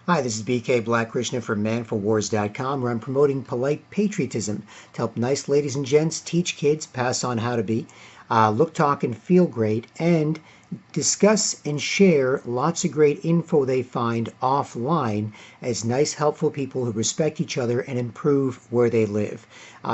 Hi, this is BK Black Krishna from manforwars.com, where I'm promoting polite patriotism to help nice ladies and gents teach kids, pass on how to be, look, talk, and feel great, and discuss and share lots of great info they find offline as nice, helpful people who respect each other and improve where they live.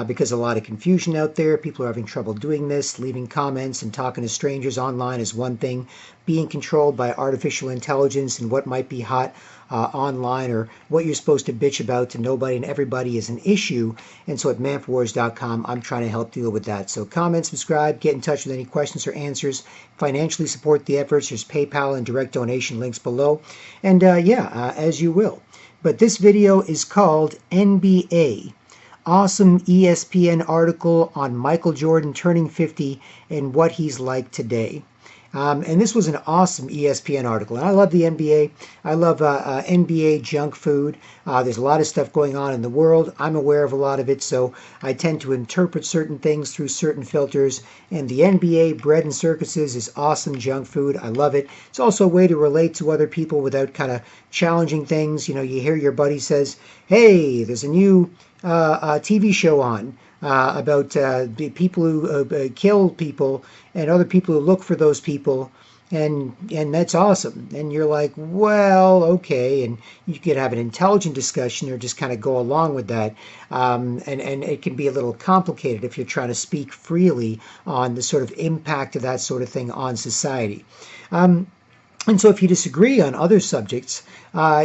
Because a lot of confusion out there, people are having trouble doing this. Leaving comments and talking to strangers online is one thing. Being controlled by artificial intelligence and what might be hot online or what you're supposed to bitch about to nobody and everybody is an issue. And so at manforwars.com, I'm trying to help deal with that. So comment, subscribe, get in touch with any questions or answers, financially support the efforts. There's PayPal and direct donation links below. And as you will. But this video is called NBA. Awesome ESPN article on Michael Jordan turning 50 and what he's like today. And this was an awesome ESPN article. And I love the NBA. I love NBA junk food. There's a lot of stuff going on in the world. I'm aware of a lot of it, so I tend to interpret certain things through certain filters. And the NBA bread and circuses is awesome junk food. I love it. It's also a way to relate to other people without kind of challenging things. You know, you hear your buddy says, hey, there's a new TV show on about people who kill people and other people who look for those people, and that's awesome. And you're like, well, okay, and you could have an intelligent discussion or just kind of go along with that, and it can be a little complicated if you're trying to speak freely on the sort of impact of that sort of thing on society. And so if you disagree on other subjects,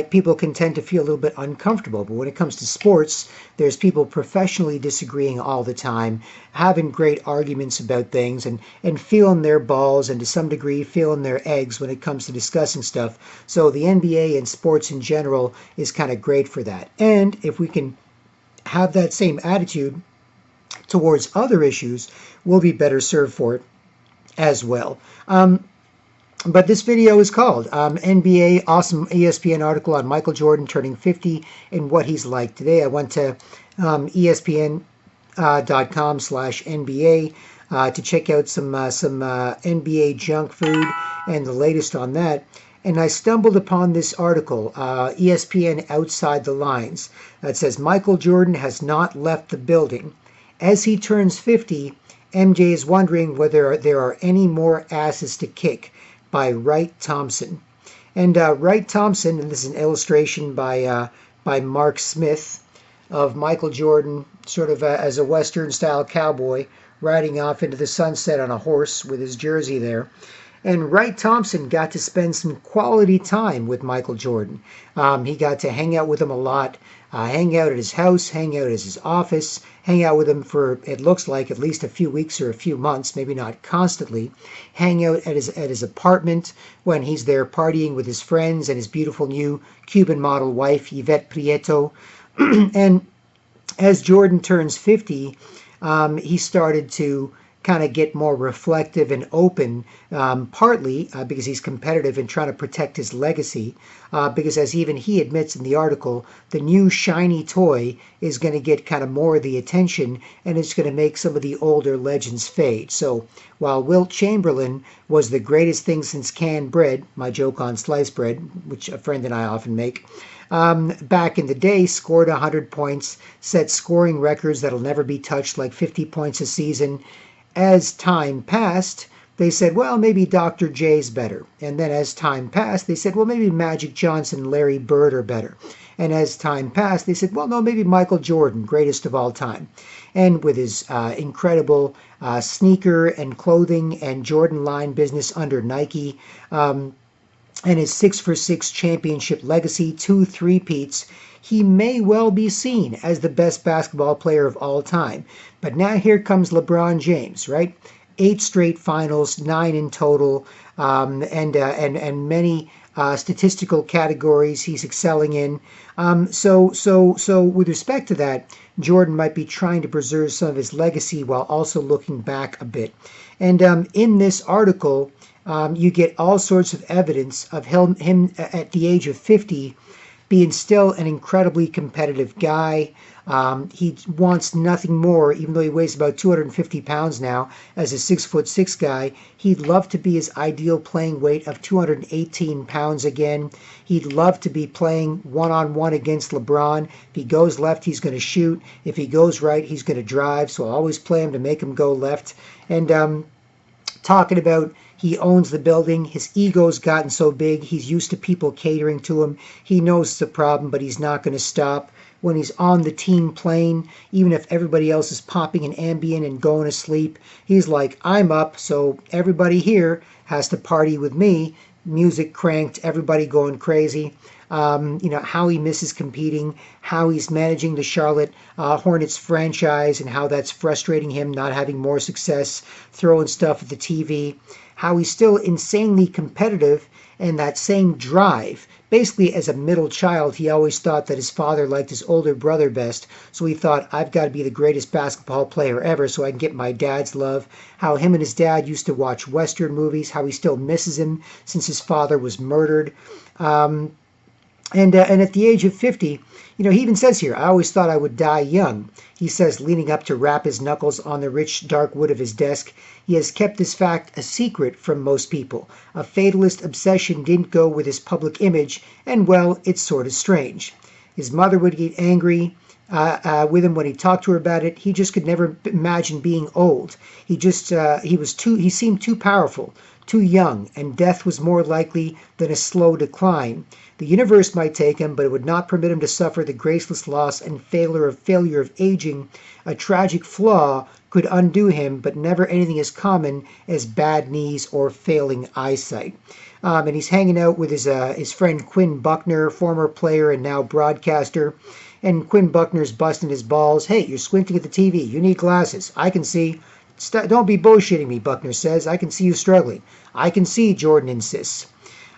people can tend to feel a little bit uncomfortable. But when it comes to sports, there's people professionally disagreeing all the time, having great arguments about things and feeling their balls and to some degree feeling their eggs when it comes to discussing stuff. So the NBA and sports in general is kind of great for that. And if we can have that same attitude towards other issues, we'll be better served for it as well. But this video is called NBA Awesome ESPN article on Michael Jordan turning 50 and what he's like today. I went to ESPN.com/NBA to check out some NBA junk food and the latest on that. And I stumbled upon this article, ESPN Outside the Lines, that says Michael Jordan has not left the building. As he turns 50, MJ is wondering whether there are any more asses to kick, by Wright Thompson. And Wright Thompson, and this is an illustration by Mark Smith of Michael Jordan sort of as a Western-style cowboy riding off into the sunset on a horse with his jersey there. And Wright Thompson got to spend some quality time with Michael Jordan. He got to hang out with him a lot, hang out at his house, hang out at his office, hang out with him for, it looks like, at least a few weeks or a few months, maybe not constantly, hang out at his apartment when he's there partying with his friends and his beautiful new Cuban model wife, Yvette Prieto. And as Jordan turns 50, he started to kind of get more reflective and open, partly because he's competitive and trying to protect his legacy, because as even he admits in the article, the new shiny toy is going to get kind of more of the attention and it's going to make some of the older legends fade. So while Wilt Chamberlain was the greatest thing since canned bread, my joke on sliced bread, which a friend and I often make, back in the day, scored 100 points, set scoring records that'll never be touched, like 50 points a season. As time passed, they said, well, maybe Dr. J's better. And then as time passed, they said, well, maybe Magic Johnson and Larry Bird are better. And as time passed, they said, well, no, maybe Michael Jordan, greatest of all time. And with his incredible sneaker and clothing and Jordan line business under Nike, and his 6-for-6 championship legacy, 2 3-peats, he may well be seen as the best basketball player of all time. But now here comes LeBron James, right? 8 straight finals, 9 in total, and many statistical categories he's excelling in. So with respect to that, Jordan might be trying to preserve some of his legacy while also looking back a bit. And in this article, you get all sorts of evidence of him at the age of 50 being still an incredibly competitive guy. He wants nothing more, even though he weighs about 250 pounds now as a 6'6" guy. He'd love to be his ideal playing weight of 218 pounds again. He'd love to be playing one-on-one against LeBron. If he goes left, he's going to shoot. If he goes right, he's going to drive. So I'll always play him to make him go left. And talking about he owns the building. His ego's gotten so big. He's used to people catering to him. He knows it's a problem, but he's not going to stop. When he's on the team plane, even if everybody else is popping an Ambien and going to sleep, he's like, I'm up, so everybody here has to party with me. Music cranked, everybody going crazy. How he misses competing, how he's managing the Charlotte Hornets franchise, and how that's frustrating him, not having more success, throwing stuff at the TV, how he's still insanely competitive, and that same drive. Basically, as a middle child, he always thought that his father liked his older brother best, so he thought, I've got to be the greatest basketball player ever so I can get my dad's love. How him and his dad used to watch Western movies, how he still misses him since his father was murdered. And at the age of 50, he even says here, I always thought I would die young. He says, leaning up to rap his knuckles on the rich dark wood of his desk, he has kept this fact a secret from most people. A fatalist obsession didn't go with his public image, and well, it's sort of strange. His mother would get angry with him when he talked to her about it. He just could never imagine being old. He seemed too powerful, too young, and death was more likely than a slow decline. The universe might take him, but it would not permit him to suffer the graceless loss and failure of aging. A tragic flaw could undo him, but never anything as common as bad knees or failing eyesight. And he's hanging out with his friend Quinn Buckner, former player and now broadcaster. And Quinn Buckner's busting his balls. Hey, you're squinting at the TV. You need glasses. I can see. Don't be bullshitting me, Buckner says. I can see you struggling. I can see, Jordan insists.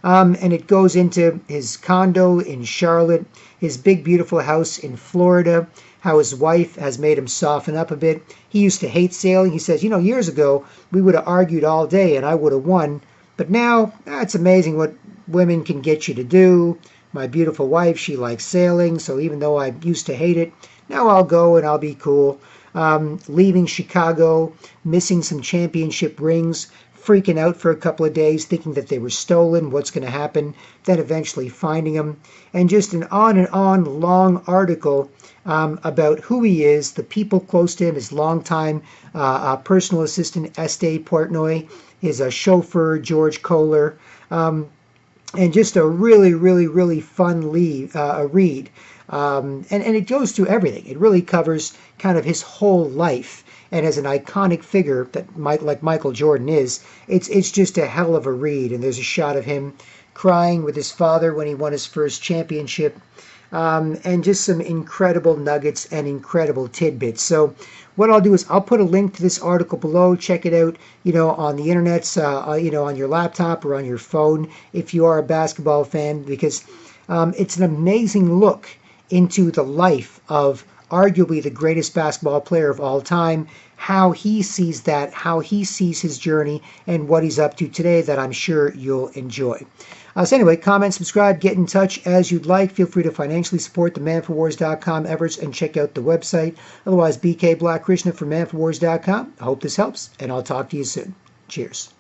And it goes into his condo in Charlotte, his big, beautiful house in Florida, how his wife has made him soften up a bit. He used to hate sailing. He says, years ago, we would have argued all day and I would have won. But now, it's amazing what women can get you to do. My beautiful wife, she likes sailing, so even though I used to hate it, now I'll go and I'll be cool. Leaving Chicago, missing some championship rings, freaking out for a couple of days, thinking that they were stolen, what's going to happen, then eventually finding them, and just an on and on long article about who he is, the people close to him, his longtime personal assistant, Estee Portnoy, his chauffeur, George Kohler, and just a really, really, really fun read. And it goes through everything. It really covers kind of his whole life. And as an iconic figure that like Michael Jordan is, it's just a hell of a read. And there's a shot of him crying with his father when he won his first championship. And just some incredible nuggets and incredible tidbits. So what I'll do is I'll put a link to this article below. Check it out, on the internet, on your laptop or on your phone if you are a basketball fan, because it's an amazing look into the life of arguably the greatest basketball player of all time, how he sees that, how he sees his journey, and what he's up to today that I'm sure you'll enjoy. So anyway, comment, subscribe, get in touch as you'd like. Feel free to financially support the manforwars.com efforts and check out the website. Otherwise, BK Black Krishna from manforwars.com. I hope this helps, and I'll talk to you soon. Cheers.